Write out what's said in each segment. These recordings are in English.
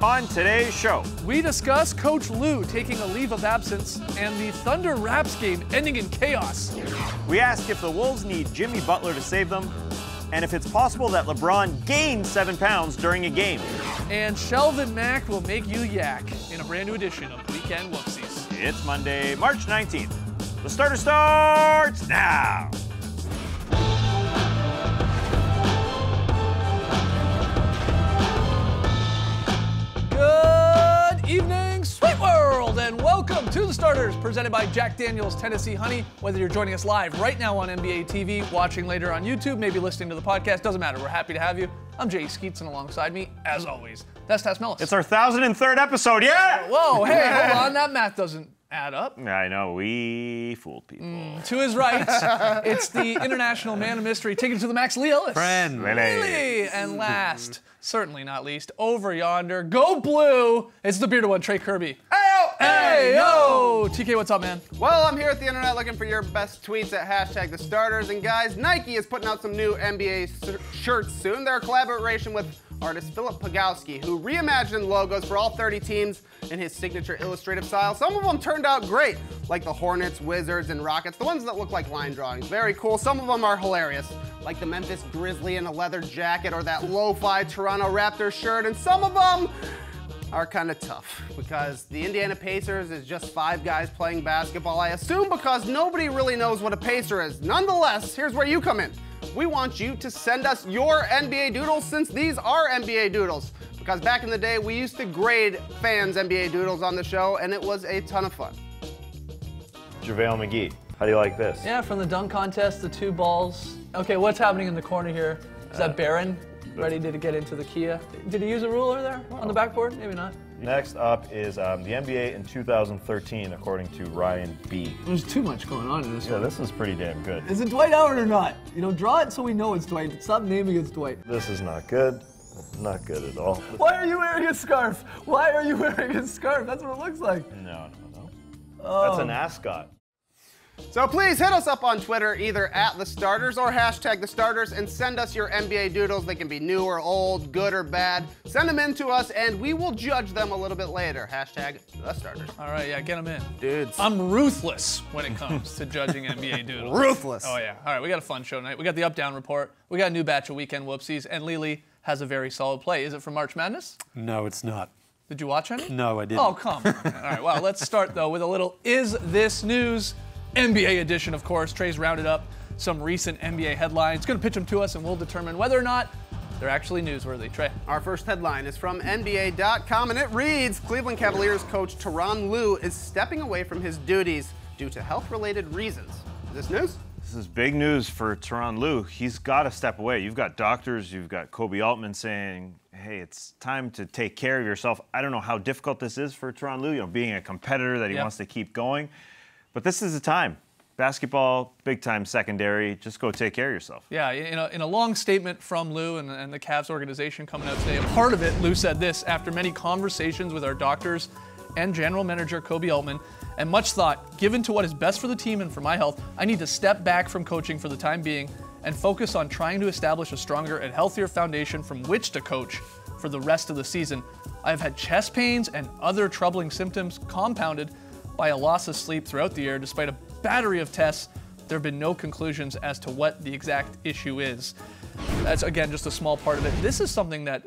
On today's show, we discuss Coach Lue taking a leave of absence and the Thunder Raps game ending in chaos. We ask if the Wolves need Jimmy Butler to save them, and if it's possible that LeBron gained 7 pounds during a game. And Shelvin Mack will make you yak in a brand new edition of Weekend Whoopsies. It's Monday, March 19th. The starter starts now. Good evening, Sweet World, and welcome to The Starters, presented by Jack Daniel's Tennessee Honey. Whether you're joining us live right now on NBA TV, watching later on YouTube, maybe listening to the podcast, doesn't matter. We're happy to have you. I'm Jay Skeets, and alongside me, as always, that's Tess Mellis. It's our 1,003rd episode, yeah! Whoa, hey, hold on, that math doesn't add up. I know, we fooled people. To his right, it's the international man of mystery, taking it to the max, Lee Ellis. Friend. Really? And last, certainly not least, over yonder, go blue, it's the bearded one, Trey Kirby. Hey, yo! TK, what's up, man? Well, I'm here at the internet looking for your best tweets at hashtag the starters. And guys, Nike is putting out some new NBA shirts soon. They're a collaboration with artist Philip Pogowski, who reimagined logos for all 30 teams in his signature illustrative style. Some of them turned out great, like the Hornets, Wizards, and Rockets, the ones that look like line drawings. Very cool. Some of them are hilarious, like the Memphis Grizzly in a leather jacket or that lo-fi Toronto Raptors shirt. And some of them are kind of tough because the Indiana Pacers is just 5 guys playing basketball, I assume because nobody really knows what a Pacer is. Nonetheless, here's where you come in. We want you to send us your NBA doodles, since these are NBA doodles. Because back in the day, we used to grade fans' NBA doodles on the show, and it was a ton of fun. JaVale McGee, how do you like this? Yeah, from the dunk contest, the 2 balls. Okay, what's happening in the corner here? Is that Barron ready to get into the Kia? Did he use a ruler there on the backboard? Maybe not. Next up is the NBA in 2013, according to Ryan B. There's too much going on in this Yeah, one. this is pretty damn good. Is it Dwight Howard or not? You know, draw it so we know it's Dwight. Stop naming it's Dwight. This is not good. Not good at all. Why are you wearing a scarf? Why are you wearing a scarf? That's what it looks like. No. Oh. That's an ascot. So please hit us up on Twitter, either at the starters or hashtag the starters, and send us your NBA doodles. They can be new or old, good or bad. Send them in to us, and we will judge them a little bit later. Hashtag the starters. All right, yeah, get them in. Dudes. I'm ruthless when it comes to judging NBA doodles. Ruthless. Oh, yeah. All right, we got a fun show tonight. We got the up-down report. We got a new batch of Weekend Whoopsies, and Lily has a very solid play. Is it from March Madness? No, it's not. Did you watch any? No, I didn't. Oh, come on. All right, well, let's start, though, with a little Is This News? NBA edition, of course. Trey's rounded up some recent NBA headlines. He's going to pitch them to us, and we'll determine whether or not they're actually newsworthy. Trey. Our first headline is from NBA.com, and it reads, Cleveland Cavaliers coach Tyronn Lue is stepping away from his duties due to health-related reasons. Is this news? This is big news for Tyronn Lue. He's got to step away. You've got doctors, you've got Kobe Altman saying, hey, it's time to take care of yourself. I don't know how difficult this is for Tyronn Lue, you know, being a competitor that he wants to keep going. But this is the time. Basketball, big-time secondary. Just go take care of yourself. Yeah, in a long statement from Lue and the Cavs organization coming out today, a part of it, Lue said this: after many conversations with our doctors and general manager Kobe Altman, and much thought given to what is best for the team and for my health, I need to step back from coaching for the time being and focus on trying to establish a stronger and healthier foundation from which to coach for the rest of the season. I have had chest pains and other troubling symptoms compounded by a loss of sleep throughout the year. Despite a battery of tests, there have been no conclusions as to what the exact issue is. That's, again, just a small part of it. This is something that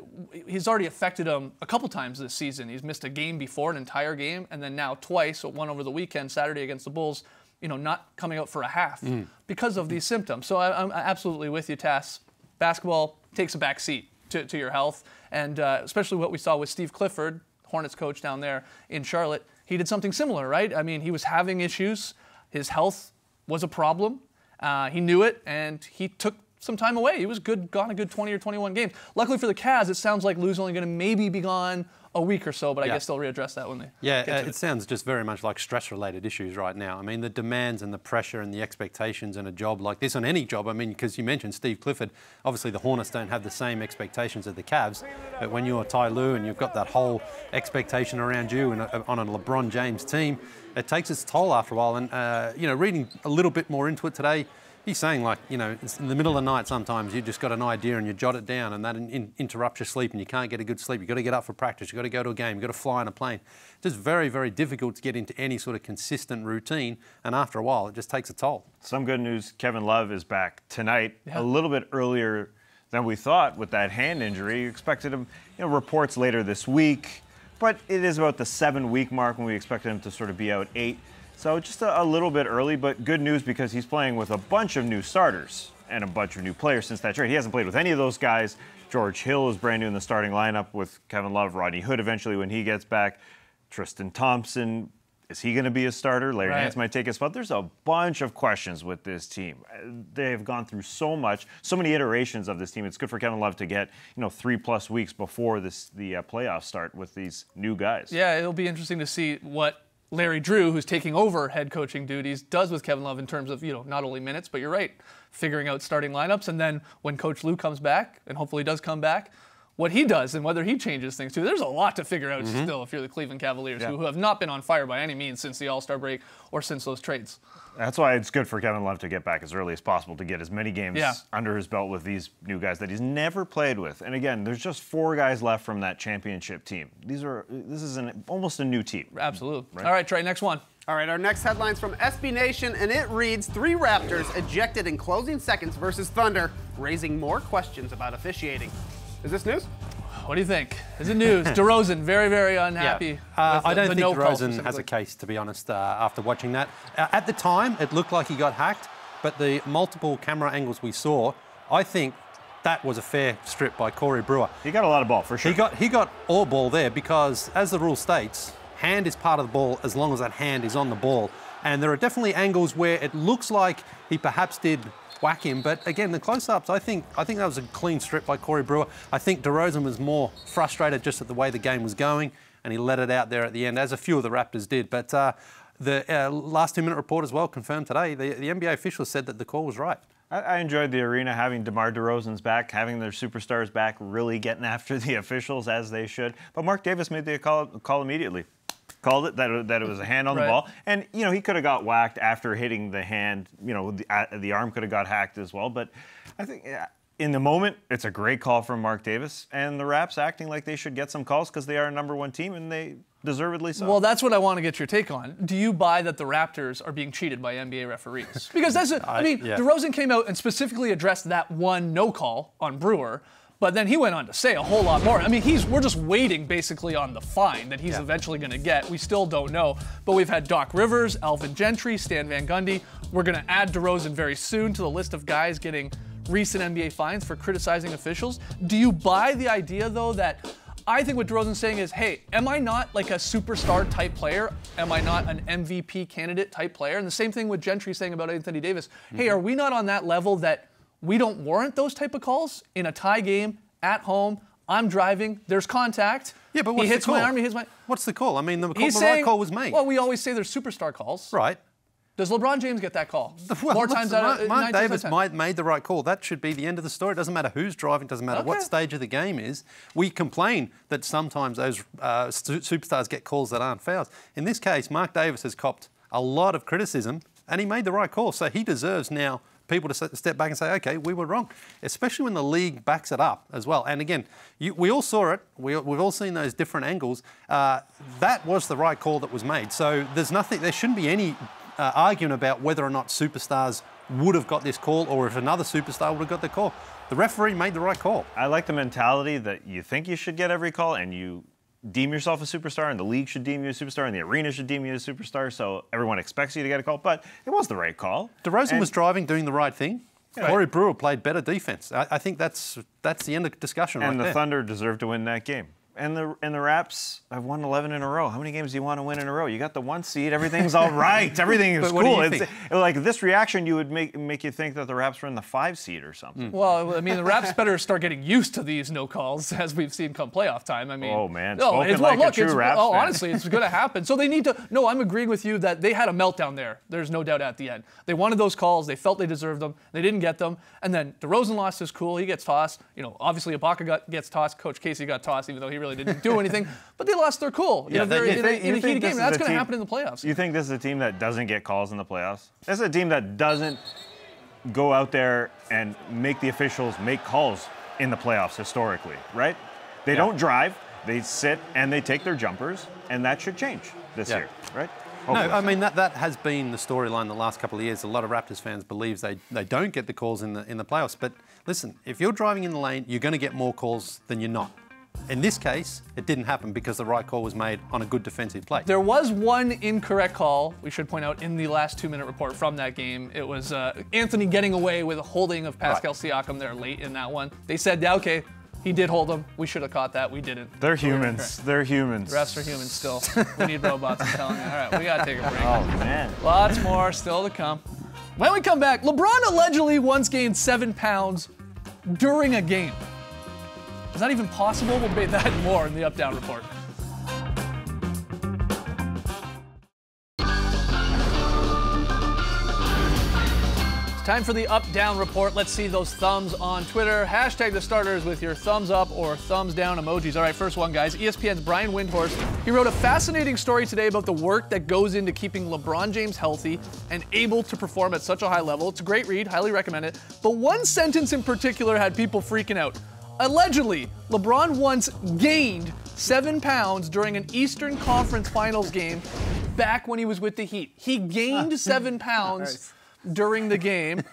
he's already affected him a couple times this season. He's missed a game before, an entire game, and then now twice, one over the weekend, Saturday against the Bulls, not coming out for a half because of these symptoms. So I'm absolutely with you, Tass. Basketball takes a back seat to your health, and especially what we saw with Steve Clifford, Hornets coach down there in Charlotte. He did something similar, right? I mean, he was having issues. His health was a problem. He knew it, and he took some time away. He was gone a good 20 or 21 games. Luckily for the Cavs, it sounds like Lue's only going to maybe be gone a week or so, but I guess they'll readdress that when they get to it sounds just very much like stress-related issues right now. I mean, the demands and the pressure and the expectations in a job like this, on any job, I mean, because you mentioned Steve Clifford, obviously the Hornets don't have the same expectations as the Cavs, but when you're Ty Lue and you've got that whole expectation around you and on a LeBron James team, it takes its toll after a while. And, reading a little bit more into it today, He's saying, like, you know, it's in the middle of the night sometimes you just got an idea and you jot it down, and that interrupts your sleep and you can't get a good sleep. You've got to get up for practice. You've got to go to a game. You've got to fly on a plane. It's just very, very difficult to get into any sort of consistent routine, and after a while it just takes a toll. Some good news, Kevin Love is back tonight, a little bit earlier than we thought with that hand injury. You expected him, reports later this week, but it is about the 7-week mark when we expected him to sort of be out 8. So just a little bit early, but good news because he's playing with a bunch of new starters and a bunch of new players since that trade. He hasn't played with any of those guys. George Hill is brand new in the starting lineup with Kevin Love, Rodney Hood eventually when he gets back. Tristan Thompson, is he going to be a starter? Larry Nance might take his spot. There's a bunch of questions with this team. They've gone through so much, so many iterations of this team. It's good for Kevin Love to get 3+ weeks before the playoffs start with these new guys. Yeah, it'll be interesting to see what Larry Drew, who's taking over head coaching duties, does with Kevin Love in terms of, not only minutes, but you're right, figuring out starting lineups. And then when Coach Lou comes back, and hopefully does come back, what he does and whether he changes things too. There's a lot to figure out still if you're the Cleveland Cavaliers, who have not been on fire by any means since the All-Star break or since those trades. That's why it's good for Kevin Love to get back as early as possible to get as many games under his belt with these new guys that he's never played with. And again, there's just 4 guys left from that championship team. This is almost a new team. Absolutely. Right? All right, Trey, next one. All right, our next headline's from SB Nation, and it reads, 3 Raptors ejected in closing seconds versus Thunder, raising more questions about officiating. Is this news? What do you think? Is it news? DeRozan, very, very unhappy. With I don't think no DeRozan has a case, to be honest, after watching that. At the time, it looked like he got hacked, but the multiple camera angles we saw, I think that was a fair strip by Corey Brewer. He got a lot of ball, for sure. He got all ball there because, as the rule states, hand is part of the ball as long as that hand is on the ball. And there are definitely angles where it looks like he perhaps did whack him, but again, the close-ups, I think that was a clean strip by Corey Brewer. I think DeRozan was more frustrated just at the way the game was going, and he let it out there at the end, as a few of the Raptors did. But the last 2-minute report as well confirmed today, the NBA officials said that the call was right. I enjoyed the arena having DeMar DeRozan's back, having their superstars back, really getting after the officials as they should. But Mark Davis made the call immediately. Called it that it was a hand on the ball, and he could have got whacked after hitting the hand. The arm could have got hacked as well. But I think in the moment, it's a great call from Mark Davis, and the Raps acting like they should get some calls because they are a #1 team and they deservedly so. Well, that's what I want to get your take on. Do you buy that the Raptors are being cheated by NBA referees? Because DeRozan came out and specifically addressed that one no call on Brewer. But then he went on to say a whole lot more. I mean, we're just waiting basically on the fine that he's eventually going to get. We still don't know. But we've had Doc Rivers, Alvin Gentry, Stan Van Gundy. We're going to add DeRozan very soon to the list of guys getting recent NBA fines for criticizing officials. Do you buy the idea, though, that I think what DeRozan's saying is, hey, am I not like a superstar type player? Am I not an MVP candidate type player? And the same thing with Gentry saying about Anthony Davis. Hey, are we not on that level that we don't warrant those type of calls in a tie game at home? I'm driving. There's contact. Yeah, but what's he hits the call? my arm. He hits my. What's the call? I mean, the right call was made. Well, we always say there's superstar calls. Right. Does LeBron James get that call? Well, More times out of Mark Davis made the right call. That should be the end of the story. It doesn't matter who's driving. It doesn't matter what stage of the game is. We complain that sometimes those superstars get calls that aren't fouls. In this case, Mark Davis has copped a lot of criticism, and he made the right call. So he deserves now people to step back and say, okay, we were wrong, especially when the league backs it up as well. And again, we all saw it. We've all seen those different angles. That was the right call that was made. So there shouldn't be any arguing about whether or not superstars would have got this call or if another superstar would have got the call. The referee made the right call. I like the mentality that you think you should get every call and you deem yourself a superstar, and the league should deem you a superstar, and the arena should deem you a superstar, so everyone expects you to get a call. But it was the right call. DeRozan was driving, doing the right thing. Corey Brewer played better defense. I think that's the end of the discussion right there. And the Thunder deserved to win that game. And the Raps have won 11 in a row. How many games do you want to win in a row? You got the 1 seed. Everything's all right. Everything is cool. It's like this reaction, you would make you think that the Raps were in the 5 seed or something. Well, I mean, the Raps better start getting used to these no calls as we've seen come playoff time. I mean, oh man, honestly, it's going to happen. So they need to. No, I'm agreeing with you that they had a meltdown there. There's no doubt at the end. They wanted those calls. They felt they deserved them. They didn't get them. And then DeRozan lost his cool. He gets tossed. Obviously Ibaka gets tossed. Coach Casey got tossed, even though he really didn't do anything. But they lost their cool in a heated game. And that's going to happen in the playoffs. You think this is a team that doesn't get calls in the playoffs? This is a team that doesn't go out there and make the officials make calls in the playoffs historically, right? They don't drive, they sit and they take their jumpers, and that should change this year, right? Hopefully. No, I mean, that has been the storyline the last couple of years. A lot of Raptors fans believe they don't get the calls in the playoffs. But listen, if you're driving in the lane, you're going to get more calls than you're not. In this case, it didn't happen because the right call was made on a good defensive play. There was one incorrect call, we should point out, in the last 2-minute report from that game. It was Anthony getting away with a holding of Pascal Siakam there late in that one. They said, yeah, okay, he did hold him. We should have caught that. We didn't. They're humans. They're humans. The refs are humans still. We need robots, I'm telling you. All right, we got to take a break. Oh, man. Lots more still to come. When we come back, LeBron allegedly once gained 7 pounds during a game. Is that even possible? We'll debate that and more in the Up Down Report. It's time for the Up Down Report. Let's see those thumbs on Twitter. Hashtag the starters with your thumbs up or thumbs down emojis. All right, first one, guys. ESPN's Brian Windhorst. He wrote a fascinating story today about the work that goes into keeping LeBron James healthy and able to perform at such a high level. It's a great read. Highly recommend it. But one sentence in particular had people freaking out. Allegedly, LeBron once gained 7 pounds during an Eastern Conference Finals game back when he was with the Heat. He gained 7 pounds during the game.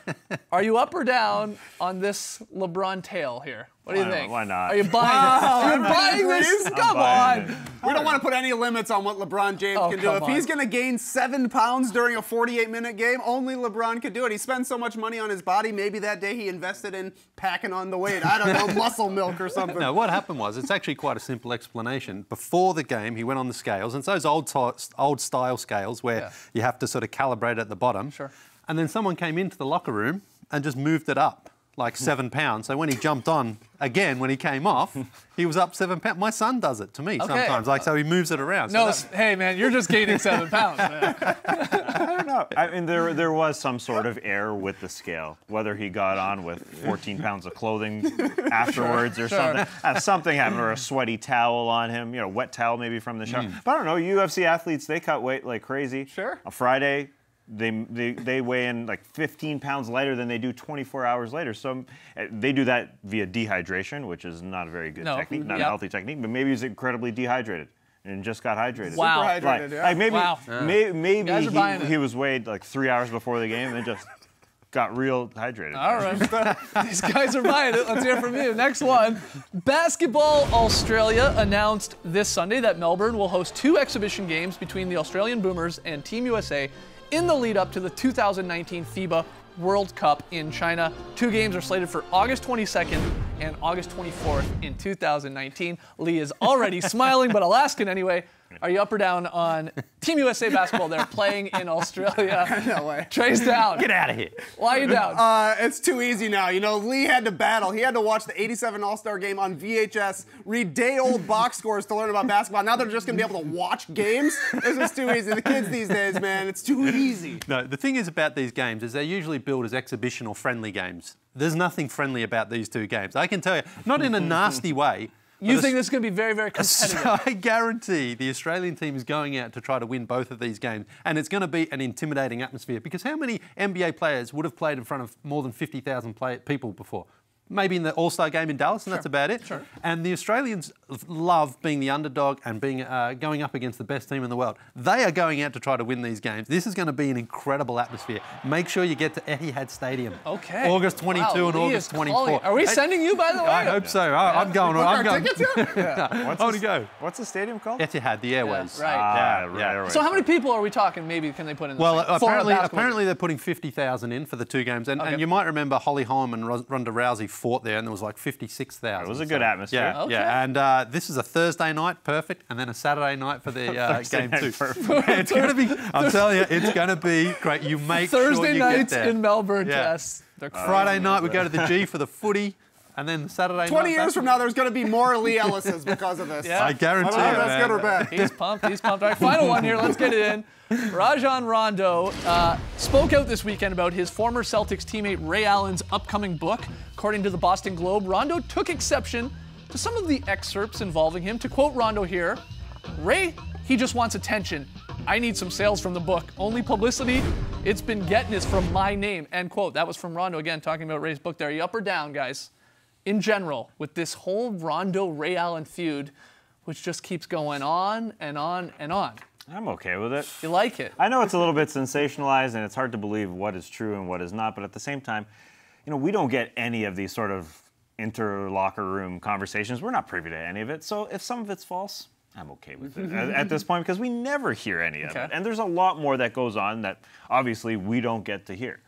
Are you up or down on this LeBron tale here? What do you think? Why not? Are you buying it? Are you buying this? Come on. We don't want to put any limits on what LeBron James can do. If he's going to gain 7 pounds during a 48-minute game, only LeBron could do it. He spends so much money on his body. Maybe that day he invested in packing on the weight. I don't know, muscle milk or something. No, what happened was, it's actually quite a simple explanation. Before the game, he went on the scales, and it's those old style scales where you have to sort of calibrate at the bottom. Sure. And then someone came into the locker room and just moved it up like 7 pounds. So when he jumped on again, when he came off, he was up 7 pounds. My son does it to me sometimes, like, so he moves it around. No, so hey man, you're just gaining 7 pounds. Man. I don't know. I mean, there was some sort of error with the scale, whether he got on with 14 pounds of clothing afterwards or something. Something happened, or a sweaty towel on him, wet towel maybe from the shower. But I don't know, UFC athletes, they cut weight like crazy. Sure. On Friday, they weigh in like 15 pounds lighter than they do 24 hours later. So they do that via dehydration, which is not a very good technique, not a healthy technique, but maybe he's incredibly dehydrated and just got hydrated. Wow. Super hydrated, Like maybe, maybe he was weighed like 3 hours before the game and then just got real hydrated. All right. These guys are buying it. Let's hear from you. Next one. Basketball Australia announced this Sunday that Melbourne will host 2 exhibition games between the Australian Boomers and Team USA in the lead up to the 2019 FIBA World Cup in China. 2 games are slated for August 22nd and August 24th in 2019. Lee is already smiling, but I'll ask it anyway. Are you up or down on Team USA basketball? They're playing in Australia. No way. Trey's down. Get out of here. Why are you down? It's too easy now. Lee had to battle. He had to watch the 87 All-Star game on VHS, read day-old box scores to learn about basketball. Now they're just going to be able to watch games? This is too easy. The kids these days, man, it's too easy. No, the thing is about these games is they're usually billed as exhibition or friendly games. There's nothing friendly about these 2 games. I can tell you, not in a nasty way. You think this is going to be very, very competitive? I guarantee the Australian team is going out to try to win both of these games, and it's going to be an intimidating atmosphere, because how many NBA players would have played in front of more than 50,000 people before? Maybe in the All-Star game in Dallas, and that's about it. Sure. And the Australians love being the underdog and being going up against the best team in the world. They are going out to try to win these games. This is going to be an incredible atmosphere. Make sure you get to Etihad Stadium. Okay. August 22 and August 24. Are we sending you, by the way? I hope so. I'm going. I'm going. I want to go. What's the stadium called? Etihad, the Airways. Right. Airways. So how many people are we talking? Maybe can they put in? Well, for a basketball apparently they're putting 50,000 in for the 2 games, and you might remember Holly Holm and Ronda Rousey fought there, and there was like 56,000. It was a good atmosphere. Yeah, yeah. And this is a Thursday night, perfect, and then a Saturday night for the game 2. It's going to be. I'm telling you, it's going to be great. You make Thursday sure you nights get there. in Melbourne. Yes. Friday night we go to the G for the footy. And then Saturday 20 night, years from now, there's going to be more Lee Ellises because of this. Yeah. I guarantee I it, don't know if that's man. good or bad. He's pumped. He's pumped. All right, final one here. Let's get it in. Rajon Rondo spoke out this weekend about his former Celtics teammate Ray Allen's upcoming book. According to the Boston Globe, Rondo took exception to some of the excerpts involving him. To quote Rondo here, "Ray, he just wants attention. I need some sales from the book. Only publicity It's been getting us from my name, end quote. That was from Rondo, again, talking about Ray's book there. Are you up or down, guys? In general, with this whole Rondo-Ray Allen feud, which just keeps going on and on and on. I'm okay with it. You like it? I know it's a little bit sensationalized and it's hard to believe what is true and what is not, but at the same time, you know, we don't get any of these sort of inter-locker room conversations. We're not privy to any of it. So if some of it's false, I'm okay with it at this point because we never hear any of it. And there's a lot more that goes on that obviously we don't get to hear.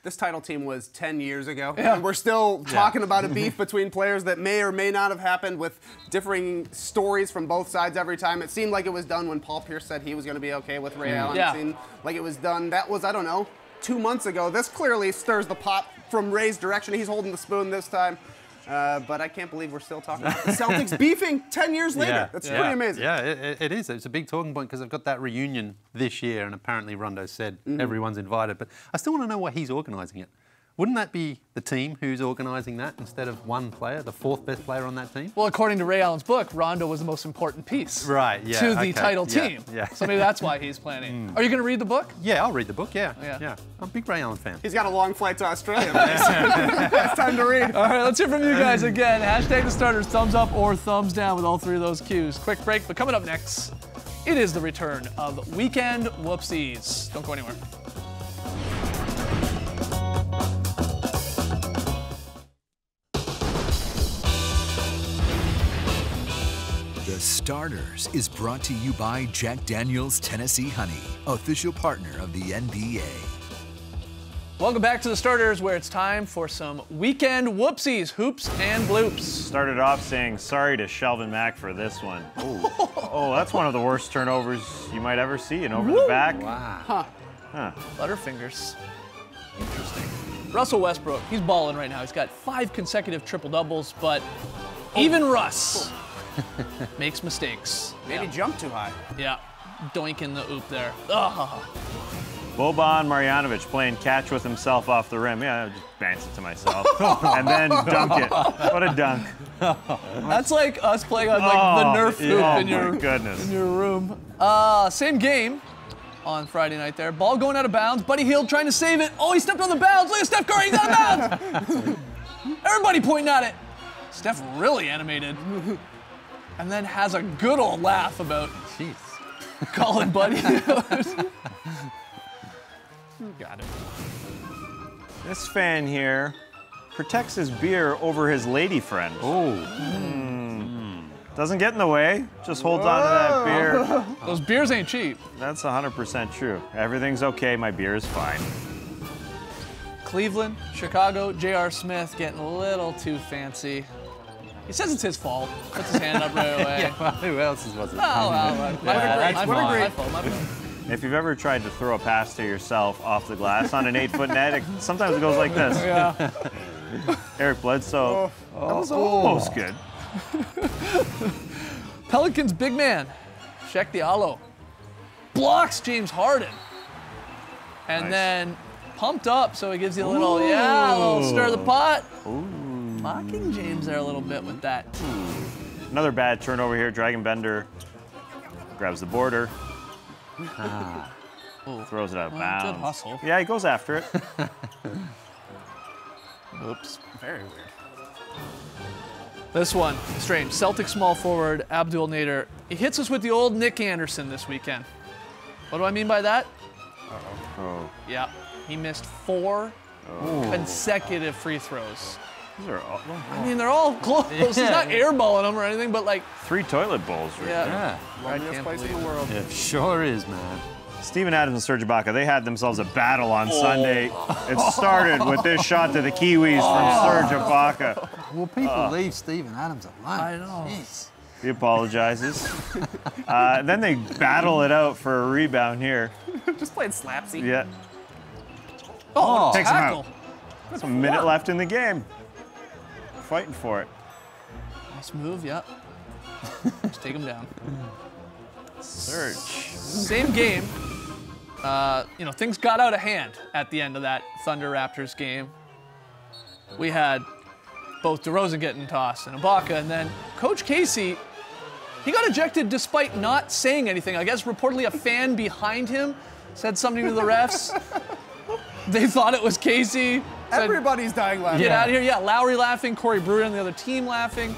This title team was 10 years ago, and we're still talking about a beef between players that may or may not have happened with differing stories from both sides every time. It seemed like it was done when Paul Pierce said he was going to be okay with Ray Allen. It seemed like it was done. That was, I don't know, 2 months ago. This clearly stirs the pot from Ray's direction. He's holding the spoon this time. But I can't believe we're still talking about the Celtics beefing 10 years later. That's pretty amazing. Yeah, it is. It's a big talking point because they've got that reunion this year, and apparently Rondo said everyone's invited. But I still want to know why he's organising it. Wouldn't that be the team who's organising that instead of one player, the fourth best player on that team? Well, according to Ray Allen's book, Rondo was the most important piece to the title team. So maybe that's why he's planning. Are you going to read the book? Yeah, I'll read the book, yeah. I'm a big Ray Allen fan. He's got a long flight to Australia. It's time to read. All right, let's hear from you guys again. Hashtag the starters, thumbs up or thumbs down with all three of those cues. Quick break, but coming up next, it is the return of Weekend Whoopsies. Don't go anywhere. The Starters is brought to you by Jack Daniel's Tennessee Honey, official partner of the NBA. Welcome back to the Starters, where it's time for some Weekend Whoopsies, hoops and bloops. Started off saying sorry to Shelvin Mack for this one. Oh, that's one of the worst turnovers you might ever see, and over the back. Wow. Butterfingers. Interesting. Russell Westbrook, he's balling right now. He's got 5 consecutive triple-doubles, but even Russ makes mistakes. Maybe jump too high. Yeah, doinking the oop there. Boban Marjanovic playing catch with himself off the rim. Yeah, I just bounce it to myself. And then dunk it. What a dunk. That's like us playing on like the Nerf hoop in your room. Same game on Friday night there. Ball going out of bounds. Buddy Hield trying to save it. Oh, he stepped on the bounds. Look at Steph Curry, he's out of bounds. Everybody pointing at it. Steph really animated. And then has a good old laugh about calling Buddy Hield. Got it. This fan here protects his beer over his lady friend. Doesn't get in the way, just holds on to that beer. Those beers ain't cheap. That's 100% true. Everything's okay, my beer is fine. Cleveland, Chicago, J.R. Smith getting a little too fancy. He says it's his fault. Puts his hand up right away. Well, who else's was it? My fault. If you've ever tried to throw a pass to yourself off the glass on an 8-foot net, sometimes it goes like this. Eric Bledsoe. That was almost good. Pelicans big man, Sheck Diallo, blocks James Harden. And then pumped up, so he gives you a little, a little stir the pot. Mocking James there a little bit with that. Another bad turnover here. Dragon Bender grabs the border. Throws it out of bounds. Good hustle. Yeah, he goes after it. Oops. Very weird. This one, strange. Celtic small forward, Abdul Nader. He hits us with the old Nick Anderson this weekend. What do I mean by that? Yeah, he missed 4 consecutive free throws. I mean, they're all close. He's not airballing them or anything, but like 3 toilet bowls right there. Yeah. Loneliest place in the world. It sure is, man. Steven Adams and Serge Ibaka, they had themselves a battle on Sunday. It started with this shot to the Kiwis from Serge Ibaka. Will people leave Steven Adams alone? I know. Jeez. He apologizes. Then they battle it out for a rebound here. Just playing slapsy. Yeah. Takes him out. There's a minute left in the game. Fighting for it. Nice move, yep. Just take him down. Serge. Same game. Things got out of hand at the end of that Thunder Raptors game. We had both DeRozan getting tossed and Ibaka, and then Coach Casey, he got ejected despite not saying anything. I guess reportedly a fan behind him said something to the refs. They thought it was Casey. Said, Everybody's dying laughing. get out of here. Yeah, Lowry laughing, Corey Brewer and the other team laughing.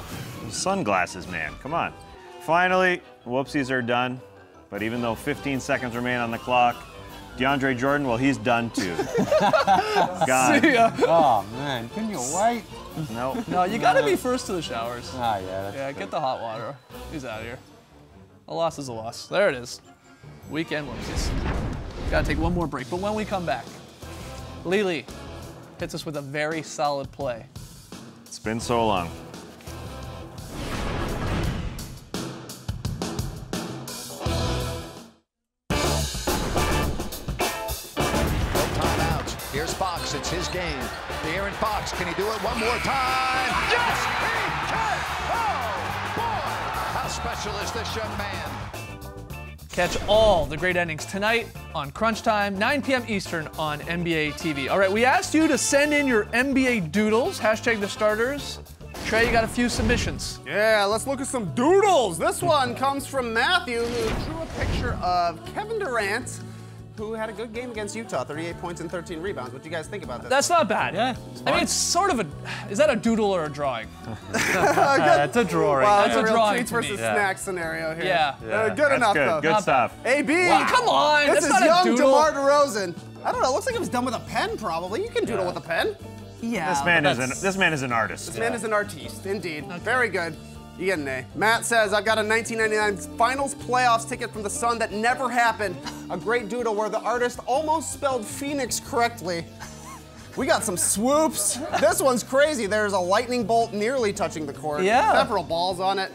Sunglasses, man. Come on. Finally, whoopsies are done. But even though 15 seconds remain on the clock, DeAndre Jordan, well, he's done too. God. See ya. Oh, man. Couldn't you wait? No. No, you gotta be first to the showers. Oh, yeah. That's Yeah, get the hot water. He's out of here. A loss is a loss. There it is. Weekend whoopsies. Gotta take one more break, but when we come back, Lily hits us with a very solid play. It's been so long. Here's Fox, it's his game. De'Aaron Fox, can he do it one more time? Yes, he can! Oh, boy! How special is this young man? Catch all the great endings tonight on Crunch Time, 9 p.m. Eastern on NBA TV. All right, we asked you to send in your NBA doodles, hashtag the starters. Trey, you got a few submissions. Yeah, let's look at some doodles. This one comes from Matthew, who drew a picture of Kevin Durant, who had a good game against Utah, 38 points and 13 rebounds. What do you guys think about this? That's not bad. Yeah, I mean, it's sort of a, is that a doodle or a drawing? It's a drawing. Wow, That's it's a a real drawing treats to me. versus Yeah. snack scenario here. Yeah. Good That's enough, good. though. Good stuff. AB. Wow, come on. This That's is not a young doodle. DeMar DeRozan. I don't know. It looks like it was done with a pen, probably. You can doodle with a pen. Yeah. This man is an artist. This man is an artiste, indeed. Very good. You get an A. Matt says, I've got a 1999 Finals playoffs ticket from the Sun that never happened. A great doodle where the artist almost spelled Phoenix correctly. We got some swoops. This one's crazy. There's a lightning bolt nearly touching the court. Yeah. Several balls on it.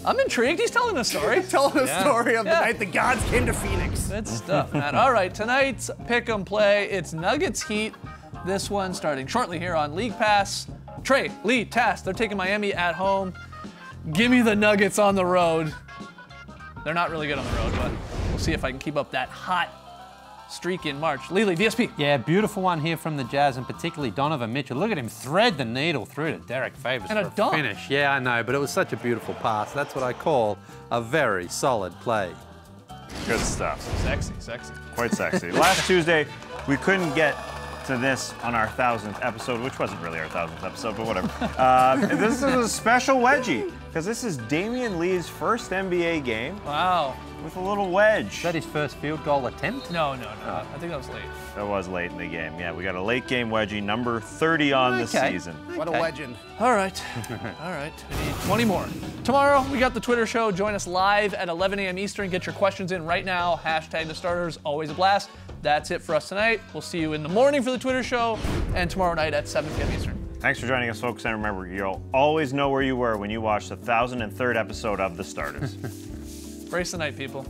I'm intrigued. He's telling a story. Telling a story of the night the gods came to Phoenix. Good stuff, Matt. All right, tonight's pick 'em play. It's Nuggets Heat. This one starting shortly here on League Pass. Trey, Lee, Tass, they're taking Miami at home. Give me the Nuggets on the road. They're not really good on the road, but we'll see if I can keep up that hot streak in March. Lily, VSP. Yeah, beautiful one here from the Jazz, and particularly Donovan Mitchell. Look at him thread the needle through to Derek Favors And for a dunk. finish. Yeah, I know, but it was such a beautiful pass. That's what I call a very solid play. Good stuff. Sexy, sexy. Quite sexy. Last Tuesday, we couldn't get to this on our 1000th episode, which wasn't really our 1000th episode, but whatever. This is a special wedgie, because this is Damian Lee's first NBA game Wow. with a little wedge. Is that his first field goal attempt? No. I think that was late. That was late in the game. Yeah, we got a late game wedgie, number 30 on the Okay. season. What a legend. All right. All right. We need 20 more. Tomorrow, we got the Twitter show. Join us live at 11 a.m. Eastern. Get your questions in right now. Hashtag the starters. Always a blast. That's it for us tonight. We'll see you in the morning for the Twitter show and tomorrow night at 7 p.m. Eastern. Thanks for joining us, folks. And remember, you'll always know where you were when you watched the 1003rd episode of The Starters. Brace the night, people.